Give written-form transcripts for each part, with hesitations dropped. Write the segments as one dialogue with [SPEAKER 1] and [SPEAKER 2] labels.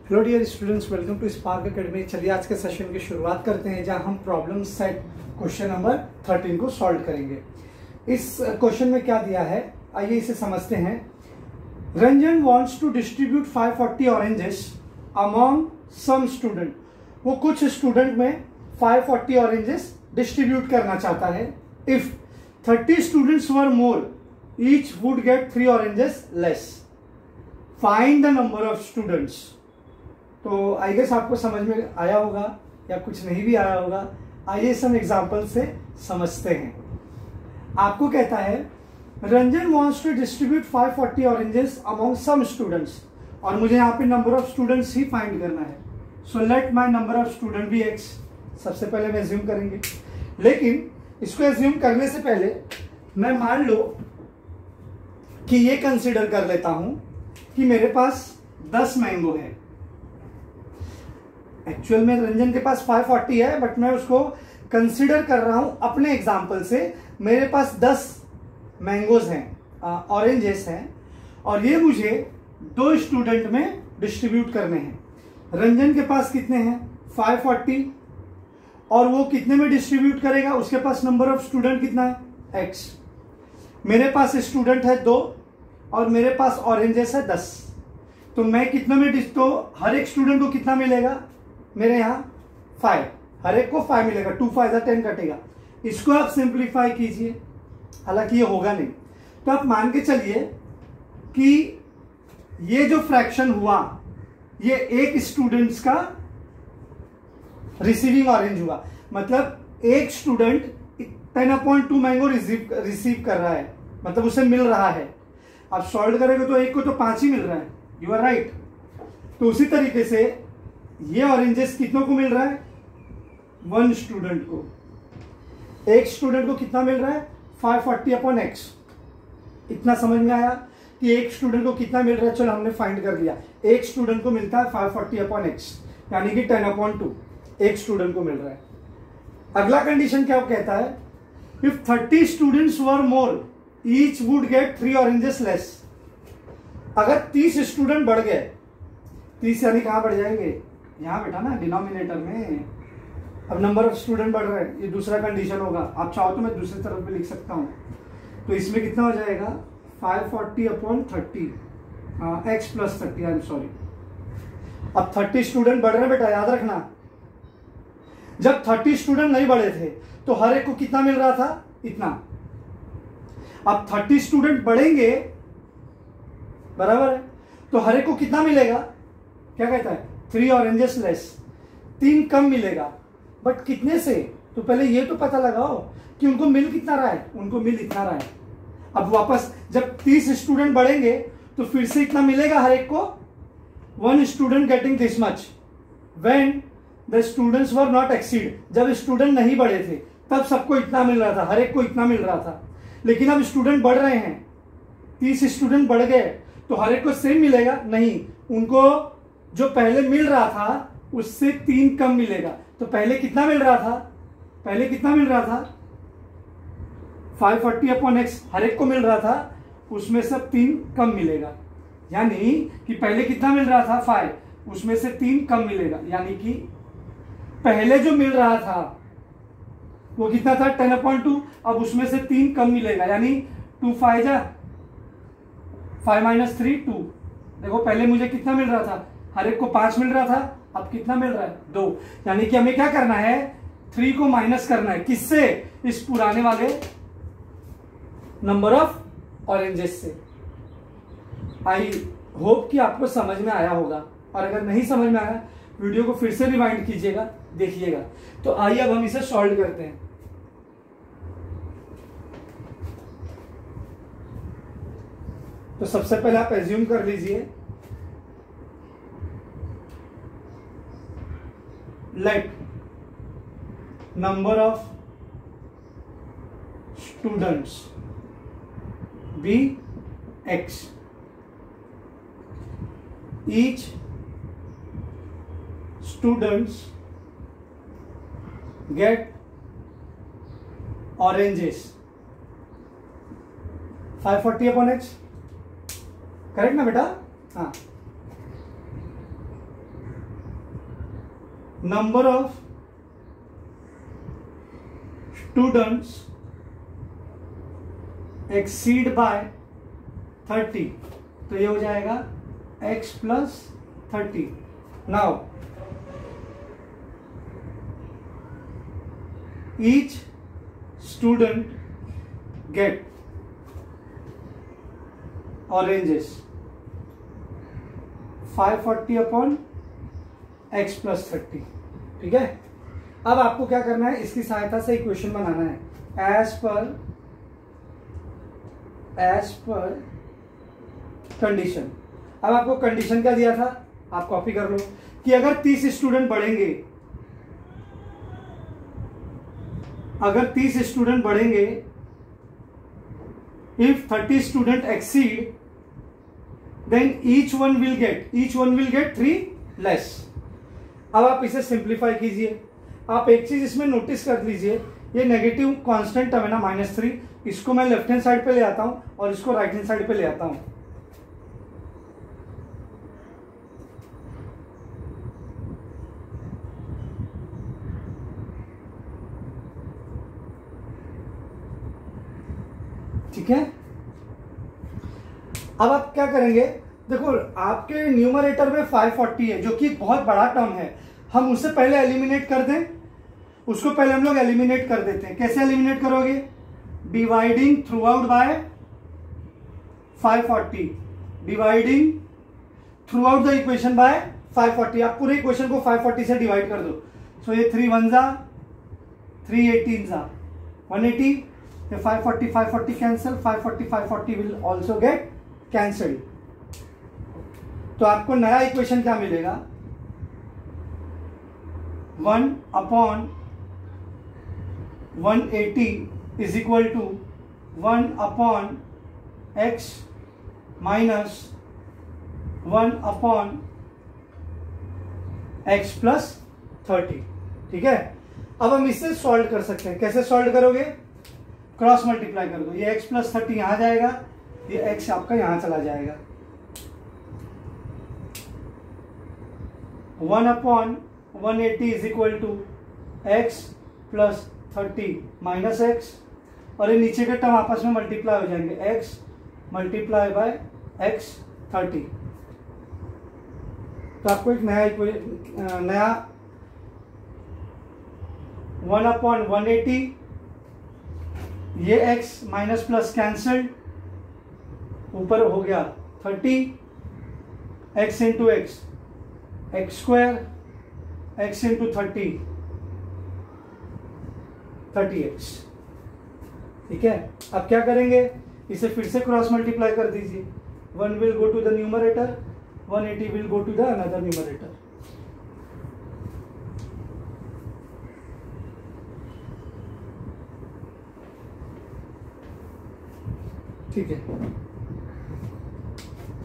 [SPEAKER 1] Hello dear students, welcome to Spark Academy. चलिए आज के सेशन की शुरुआत करते हैं, जहां हम प्रॉब्लम सेट क्वेश्चन नंबर 13 को सॉल्व करेंगे। इस क्वेश्चन में क्या दिया है, आइए इसे समझते हैं। Ranjan wants to distribute 540 oranges among some student. वो कुछ स्टूडेंट में 540 ऑरेंजेस डिस्ट्रीब्यूट करना चाहता है। If 30 students were more, each would get 3 oranges less. Find the number of students. तो आई गेस आपको समझ में आया होगा या कुछ नहीं भी आया होगा। आइए इस हम एग्जाम्पल से समझते हैं। आपको कहता है Ranjan wants to distribute 540 oranges among some students, और मुझे यहाँ पे नंबर ऑफ स्टूडेंट्स ही फाइंड करना है। So let my number of student be x। सबसे पहले मैं एज्यूम करेंगे, लेकिन इसको एज्यूम करने से पहले मैं मान लो कि ये कंसिडर कर लेता हूं कि मेरे पास 10 मैंगो है। एक्चुअल में रंजन के पास 540 है, बट मैं उसको कंसिडर कर रहा हूं अपने एग्जाम्पल से। मेरे पास 10 मैंगोज हैं, ऑरेंजेस हैं, और ये मुझे 2 स्टूडेंट में डिस्ट्रीब्यूट करने हैं। रंजन के पास कितने हैं? 540, और वो कितने में डिस्ट्रीब्यूट करेगा? उसके पास नंबर ऑफ स्टूडेंट कितना है? x। मेरे पास स्टूडेंट है 2 और मेरे पास ऑरेंजेस है 10। तो मैं कितने में तो हर एक स्टूडेंट को कितना मिलेगा? मेरे यहाँ 5, हर एक को 5 मिलेगा। 2 5 10 कटेगा। इसको आप सिंप्लीफाई कीजिए, हालांकि ये होगा नहीं। तो आप मान के चलिए कि ये जो फ्रैक्शन हुआ ये एक स्टूडेंट्स का रिसीविंग ऑरेंज हुआ। मतलब एक स्टूडेंट 10/2 मैंगो रिसीव कर रहा है, मतलब उसे मिल रहा है। आप सॉल्व करेंगे तो एक को तो 5 ही मिल रहा है। You are right. तो उसी तरीके से ये ऑरेंजेस कितनों को मिल रहा है? 1 स्टूडेंट को। एक स्टूडेंट को कितना मिल रहा है? 540/x। इतना समझ में आया कि एक स्टूडेंट को कितना मिल रहा है? चलो हमने फाइंड कर लिया। एक स्टूडेंट को मिलता है 540/x, यानी कि 10/2 एक स्टूडेंट को मिल रहा है। अगला कंडीशन क्या कहता है? If 30 students were more, each would get 3 oranges less. अगर 30 स्टूडेंट बढ़ गए, 30 यानी कहां बढ़ जाएंगे? यहां बैठा ना, डिनोमिनेटर में। अब नंबर ऑफ स्टूडेंट बढ़ रहे हैं, ये दूसरा कंडीशन होगा। आप चाहो तो मैं दूसरी तरफ भी लिख सकता हूं। तो इसमें कितना हो जाएगा? 540/30 x + 30। I am sorry. अब 30 स्टूडेंट बढ़ रहे हैं बेटा, याद रखना। जब 30 स्टूडेंट नहीं बढ़े थे तो हर एक को कितना मिल रहा था? इतना। अब 30 स्टूडेंट बढ़ेंगे, बराबर है, तो हर एक को कितना मिलेगा? क्या कहता है? 3 ऑरेंजेस लेस, 3 कम मिलेगा। बट कितने से? तो पहले ये तो पता लगाओ कि उनको मिल कितना रहा है। उनको मिल इतना रहा है। अब वापस जब 30 स्टूडेंट बढ़ेंगे तो फिर से इतना मिलेगा हर एक को। 1 student getting this much when the students were not exceed. जब स्टूडेंट नहीं बढ़े थे तब सबको इतना मिल रहा था, हर एक को इतना मिल रहा था। लेकिन अब स्टूडेंट बढ़ रहे हैं, 30 स्टूडेंट बढ़ गए, तो हर एक को सेम मिलेगा? नहीं, उनको जो पहले मिल रहा था उससे 3 कम मिलेगा। तो पहले कितना मिल रहा था? पहले कितना मिल रहा था? 540/x हर एक को मिल रहा था, उसमें से 3 कम मिलेगा। यानी कि पहले कितना मिल रहा था? 5, उसमें से 3 कम मिलेगा। यानी कि पहले जो मिल रहा था वो कितना था? 10/2। अब उसमें से 3 कम मिलेगा, यानी 2 5 5 - 3 2। देखो पहले मुझे कितना मिल रहा था? हर एक को 5 मिल रहा था, अब कितना मिल रहा है? 2। यानी कि हमें क्या करना है? 3 को माइनस करना है। किससे? इस पुराने वाले नंबर ऑफ ऑरेंजेस से। आई होप कि आपको समझ में आया होगा, और अगर नहीं समझ में आया वीडियो को फिर से रिवाइंड कीजिएगा, देखिएगा। तो आइए अब हम इसे सॉल्व करते हैं। तो सबसे पहले आप एज्यूम कर लीजिए, let number of students be x। Each students get oranges 540/x। Correct ना बेटा? हाँ। Number of students exceed by 30, तो ये हो जाएगा x plus 30। Now each student get oranges 540 upon x plus 30। ठीक है, अब आपको क्या करना है, इसकी सहायता से इक्वेशन बनाना है एज पर कंडीशन। अब आपको कंडीशन क्या दिया था, आप कॉपी कर लो कि अगर 30 स्टूडेंट बढ़ेंगे, if 30 student exceed, then each one will get 3 less. अब आप इसे सिंप्लीफाई कीजिए। आप एक चीज इसमें नोटिस कर लीजिए, ये नेगेटिव कांस्टेंट टर्म है ना -3, इसको मैं लेफ्ट हैंड साइड पे ले आता हूं और इसको राइट हैंड साइड पे ले आता हूं। ठीक है, अब आप क्या करेंगे, देखो आपके न्यूमरेटर में 540 है जो कि बहुत बड़ा टर्म है, हम उसे पहले एलिमिनेट कर दें। उसको पहले हम लोग एलिमिनेट कर देते हैं। कैसे एलिमिनेट करोगे, dividing through out by 540, dividing through out the equation by 540। आप पूरे इक्वेशन को 540 से डिवाइड कर दो। सो ये 3 1 जा 3 18 जा 180, 540 cancel, 540 will also get cancelled. तो आपको नया इक्वेशन क्या मिलेगा, 1 upon 180 is equal to 1 upon x minus 1 upon x plus 30। ठीक है, अब हम इसे सॉल्व कर सकते हैं। कैसे सॉल्व करोगे, क्रॉस मल्टीप्लाई कर दो। ये x प्लस 30 यहां जाएगा, ये x आपका यहां चला जाएगा। 1 upon 180 is equal to x plus 30 minus x, और ये नीचे के टर्म आपस में मल्टीप्लाई हो जाएंगे, x मल्टीप्लाई बाय x 30। तो आपको एक नया 1 अपॉन 180, ये x माइनस प्लस कैंसल्ड, ऊपर हो गया 30, x into x square, x into 30x। ठीक है, अब क्या करेंगे, इसे फिर से क्रॉस मल्टीप्लाई कर दीजिए। 1 will go to the numerator, 180 will go to the another numerator. ठीक है,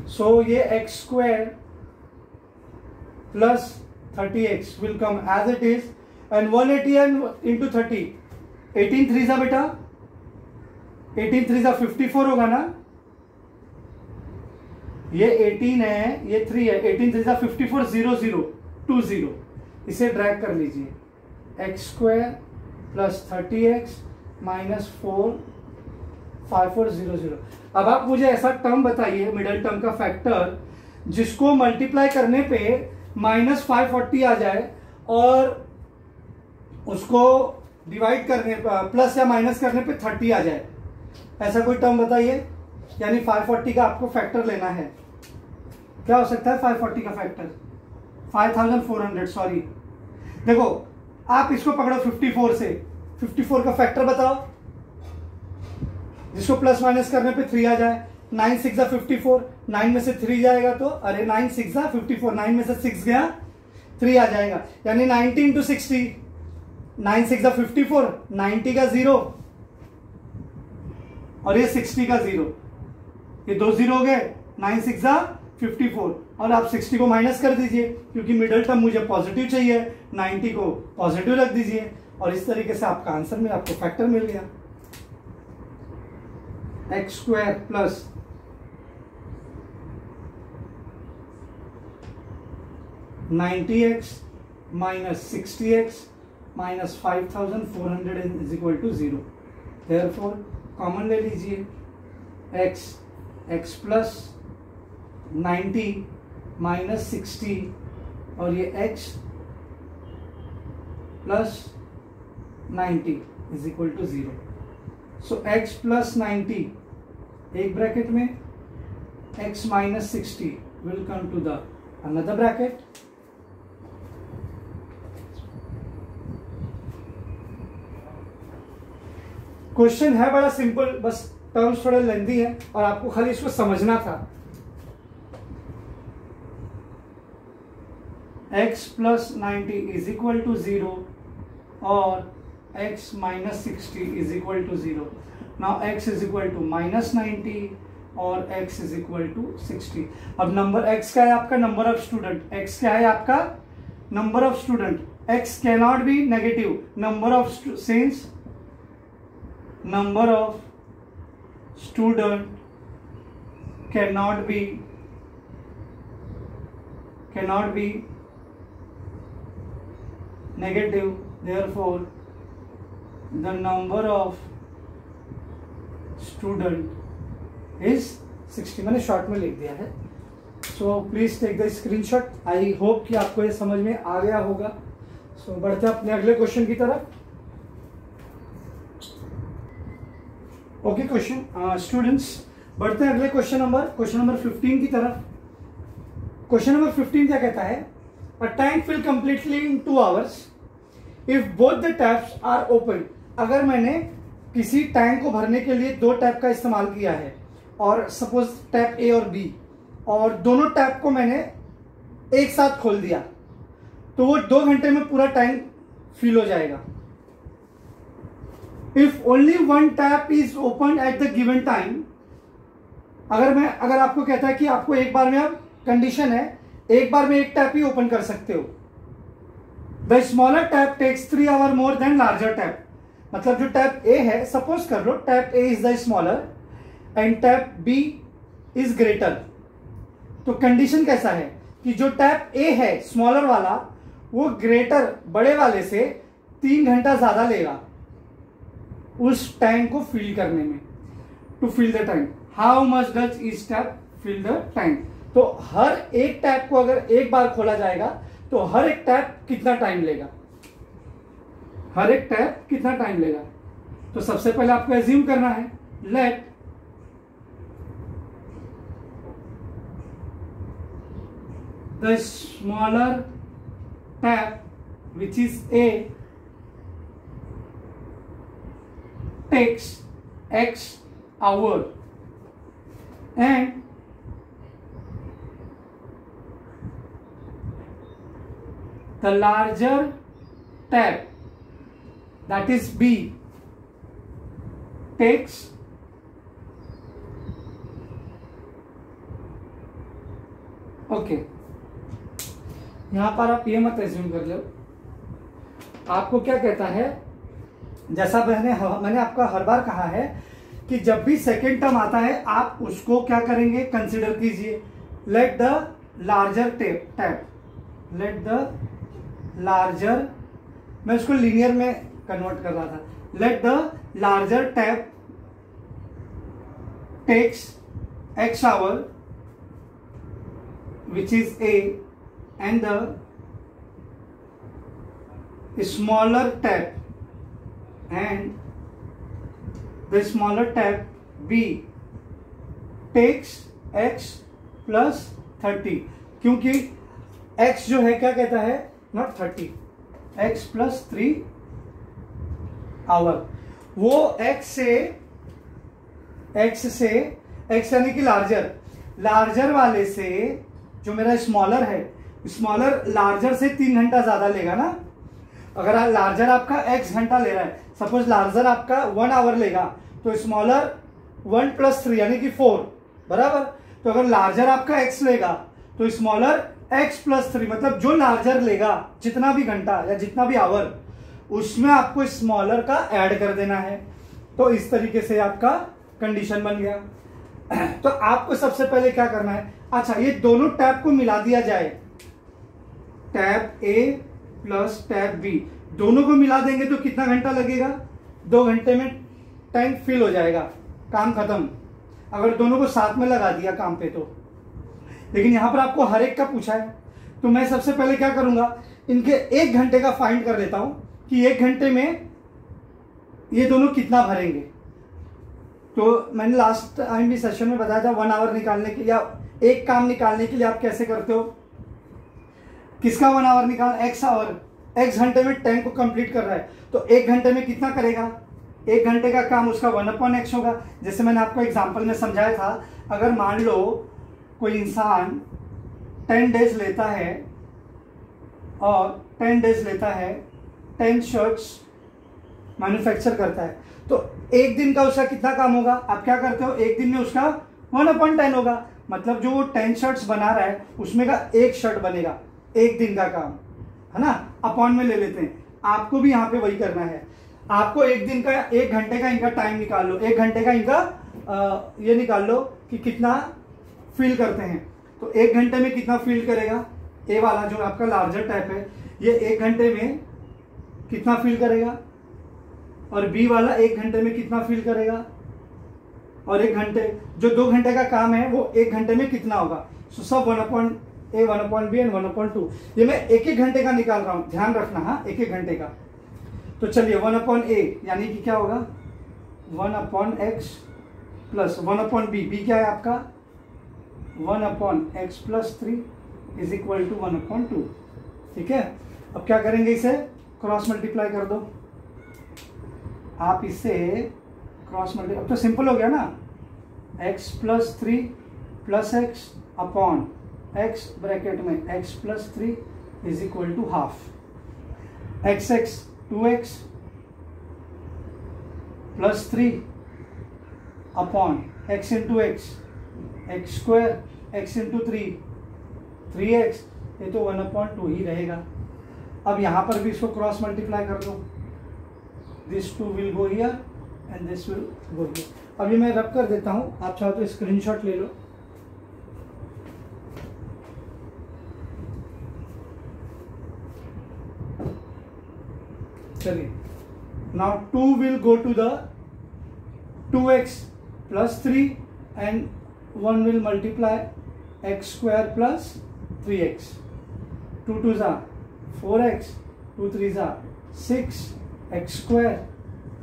[SPEAKER 1] सो ये x square plus 30x will come as it is, and 180 into 30, 18 3 बेटा 18 3 54 होगा ना, ये 18 है, ये 3 है, 18 3 54 0 0 2 0, इसे ड्रैग कर लीजिए। x square plus 30x minus 4 5 4 0 0। अब आप मुझे ऐसा टर्म बताइए, मिडल टर्म का फैक्टर, जिसको मल्टीप्लाई करने पे माइनस 540 आ जाए और उसको डिवाइड करने प्लस या माइनस करने पे 30 आ जाए। ऐसा कोई टर्म बताइए, यानी 540 का आपको फैक्टर लेना है। क्या हो सकता है 540 का फैक्टर, 5400, सॉरी। देखो आप इसको पकड़ो 54 से, 54 का फैक्टर बताओ जिसको प्लस माइनस करने पे 3 आ जाए। 9 6 54, 9 में से 3 जाएगा तो, अरे 9 6 54, 9 में से 6 गया 3 आ जाएगा, यानी 90 इंटू 60, 9 6 54, 90 का 0 और ये 60 का 0, ये 2 0 हो गए। 9 6 54 और आप 60 को माइनस कर दीजिए क्योंकि मिडल टर्म मुझे पॉजिटिव चाहिए, 90 को पॉजिटिव रख दीजिए और इस तरीके से आपका आंसर में आपको फैक्टर मिल गया। x square plus 90x minus 60x minus 5400 is equal to 0. Therefore common ले लीजिए, x प्लस 90 माइनस 60 और ये x plus 90 is equal to 0. So x plus 90 एक ब्रैकेट में, x minus 60 will come to the another bracket. Question है बड़ा simple, बस terms थोड़े लेंदी है और आपको खाली इसको समझना था. x plus 90 is equal to 0 और x minus 60 is equal to 0. Now x is equal to minus 90 और x इज इक्वल टू 60. अब नंबर x क्या है आपका? Number of student. x क्या है आपका? Number of student. x cannot be negative. Number of since number of student cannot be negative, therefore the number of student is 60. मैंने short में लिख दिया है. So please take the screenshot. I hope कि आपको ये समझ में आ गया होगा. सो बढ़ते हैं अपने अगले क्वेश्चन की तरफ. ओके क्वेश्चन स्टूडेंट्स, बढ़ते हैं अगले क्वेश्चन नंबर 15 की तरफ. क्वेश्चन नंबर 15 क्या कहता है? A tank fill completely in 2 hours if both the taps are open. अगर मैंने किसी टैंक को भरने के लिए 2 टैप का इस्तेमाल किया है और सपोज टैप ए और बी, और दोनों टैप को मैंने एक साथ खोल दिया, तो वो 2 घंटे में पूरा टैंक फिल हो जाएगा. If only one tap is opened at the given time, अगर आपको कहता है कि आपको एक बार में, अब कंडीशन है एक बार में एक टैप ही ओपन कर सकते हो. The smaller tap takes 3 hours more than larger tap. मतलब जो टैप ए है, सपोज कर लो tap A is the smaller and tap B is greater. तो कंडीशन कैसा है कि जो टैप ए है स्मॉलर वाला, वो ग्रेटर बड़े वाले से 3 घंटा ज्यादा लेगा उस टैंक को फिल करने में. To fill the tank, how much does each tap fill the tank. तो हर एक टैप को अगर एक बार खोला जाएगा तो हर एक टैप कितना टाइम लेगा, हर एक टैप कितना टाइम लेगा. तो सबसे पहले आपको एज्यूम करना है, let the smaller tap which is a takes x hour and the larger tap, that is B, takes okay. यहां पर आप ये मत एज्यूम कर लो. आपको क्या कहता है, जैसा मैंने आपका हर बार कहा है कि जब भी सेकेंड टर्म आता है आप उसको क्या करेंगे, कंसिडर कीजिए. Let the larger tap, let the larger, मैं उसको लीनियर में कन्वर्ट कर रहा था. Let the larger tap takes x hour which is A and the smaller tap and the smaller tap B takes x plus 30. क्योंकि x जो है क्या कहता है, नॉट 30, x plus 3 आवर. वो x यानी कि लार्जर वाले से जो मेरा स्मॉलर है, स्मॉलर लार्जर से 3 घंटा ज्यादा लेगा ना. अगर लार्जर आपका x घंटा ले रहा है, सपोज लार्जर आपका 1 आवर लेगा, तो स्मॉलर 1 + 3 यानी कि 4 बराबर. तो अगर लार्जर आपका x लेगा तो स्मॉलर x + 3, मतलब जो लार्जर लेगा जितना भी घंटा या जितना भी आवर, उसमें आपको स्मॉलर का ऐड कर देना है. तो इस तरीके से आपका कंडीशन बन गया. तो आपको सबसे पहले क्या करना है, अच्छा ये दोनों टैप को मिला दिया जाए, tap A plus tap B, दोनों को मिला देंगे तो कितना घंटा लगेगा? 2 घंटे में टैंक फिल हो जाएगा, काम खत्म। अगर दोनों को साथ में लगा दिया काम पे तो। लेकिन यहां पर आपको हर एक का पूछा है, तो मैं सबसे पहले क्या करूंगा, इनके 1 घंटे का फाइंड कर लेता हूं कि 1 घंटे में ये दोनों कितना भरेंगे। तो मैंने लास्ट टाइम भी सेशन में बताया था 1 आवर निकालने के लिए, एक काम निकालने के लिए आप कैसे करते हो, किसका 1 आवर निकाल, एक्स आवर, एक्स घंटे में टैंक को कंप्लीट कर रहा है, तो 1 घंटे में कितना करेगा? 1 घंटे का काम उसका 1/x होगा। जैसे मैंने आपको एग्जांपल में समझाया था, अगर मान लो कोई इंसान 10 डेज लेता है और 10 डेज लेता है, 10 शर्ट्स मैन्युफैक्चर करता है, तो 1 दिन का उसका कितना काम होगा? आप क्या करते हो, 1 दिन में उसका 1/10 होगा। मतलब जो वो 10 शर्ट्स बना रहा है उसमें का 1 शर्ट बनेगा, 1 दिन का काम है ना। अपॉन में ले लेते हैं, आपको भी यहाँ पे वही करना है। आपको 1 दिन का, 1 घंटे का इनका टाइम निकाल लो, 1 घंटे का इनका ये निकाल लो कि कितना फिल करते हैं। तो 1 घंटे में कितना फिल करेगा? ए वाला जो आपका लार्जर टाइप है ये 1 घंटे में कितना फिल करेगा, और बी वाला 1 घंटे में कितना फिल करेगा, और 1 घंटे जो 2 घंटे का काम है वो 1 घंटे में कितना होगा। सो सब 1/a 1/b एंड 1/2, ये मैं 1-1 घंटे का निकाल रहा हूं, ध्यान रखना। हाँ, 1-1 घंटे का। तो चलिए 1/a यानी कि क्या होगा, 1/x प्लस 1/b, बी क्या है आपका 1/x plus 3 is equal to 1/2। ठीक है, अब क्या करेंगे, इसे क्रॉस मल्टीप्लाई कर दो। आप इसे क्रॉस मल्टीप्लाई, अब तो सिंपल हो गया ना, x plus 3 plus x upon x bracket में x plus 3 is equal to half, x 2x plus 3 upon x into x, x square, x into 3x, ये तो 1/2 ही रहेगा। अब यहां पर भी इसको क्रॉस मल्टीप्लाई कर दो, this 2 will go here and this will go here. अभी मैं रब कर देता हूं, आप चाहो तो स्क्रीनशॉट ले लो। चलिए, now 2 will go to the 2x plus 3 and 1 will multiply x square plus 3x, 2 2s are 4x, 2 3s are 6, x square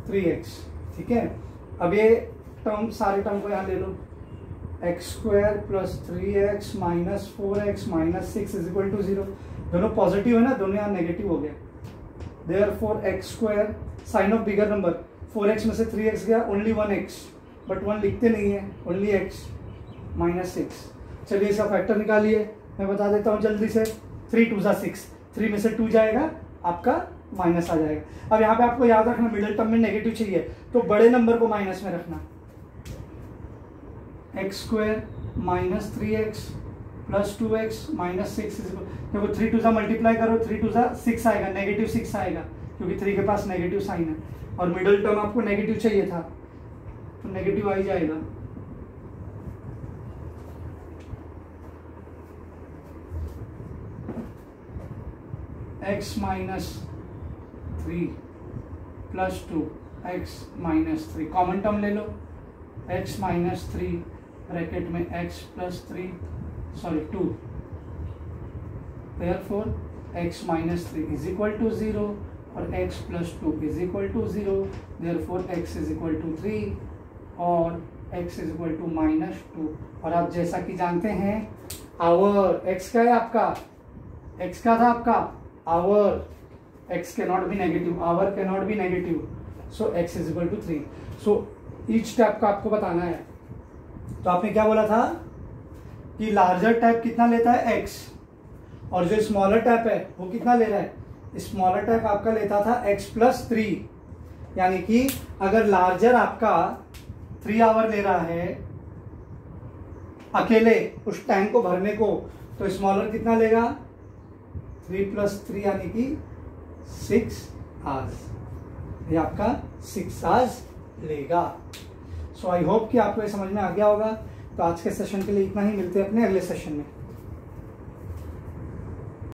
[SPEAKER 1] 3x। ठीक है, अब ये टर्म, सारे टर्म को यहाँ ले लो, x square plus 3x minus 4x minus 6 is equal to 0। दोनों पॉजिटिव है ना, दोनों यहाँ नेगेटिव हो गए। Therefore x square, sign of bigger number, 4x में से 3x गया, ओनली 1x, बट 1 लिखते नहीं है, ओनली x माइनस 6। चलिए इसका फैक्टर निकालिए, मैं बता देता हूँ जल्दी से। 3 2 6, 3 में से 2 जाएगा, आपका माइनस आ जाएगा। अब यहाँ पे आपको याद रखना, मिडिल टर्म में नेगेटिव चाहिए तो बड़े नंबर को माइनस में रखना। X square minus 3x plus 2x minus 6, देखो 3 2 मल्टीप्लाई करो, 3 2 6 आएगा, नेगेटिव 6 आएगा क्योंकि 3 के पास नेगेटिव साइन है, और मिडिल टर्म आपको नेगेटिव चाहिए था तो नेगेटिव आ ही जाएगा। x minus 3 plus 2 x minus 3, common term ले लो, x माइनस 3 ब्रैकेट में x plus 2, therefore x minus 3 is equal to 0 और x plus 2 is equal to 0, therefore x is equal to 3 और x is equal to minus 2। और आप जैसा कि जानते हैं आवर x का है आपका, x का था आपका hour, x cannot be negative, hour cannot be negative, so x is equal to 3। so each type का आपको बताना है। तो आपने क्या बोला था कि लार्जर टाइप कितना लेता है x, और जो स्मॉलर टाइप है वो कितना ले रहा है, स्मॉलर टाइप आपका लेता था x प्लस 3, यानी कि अगर लार्जर आपका 3 आवर ले रहा है अकेले उस टैंक को भरने को, तो स्मॉलर कितना लेगा 3 प्लस 3 यानी कि 6 आवर्स, ये आपका 6 आवर्स लेगा। सो आई होप कि आपको ये समझ में आ गया होगा। तो आज के सेशन के लिए इतना ही, मिलते हैं अपने अगले सेशन में।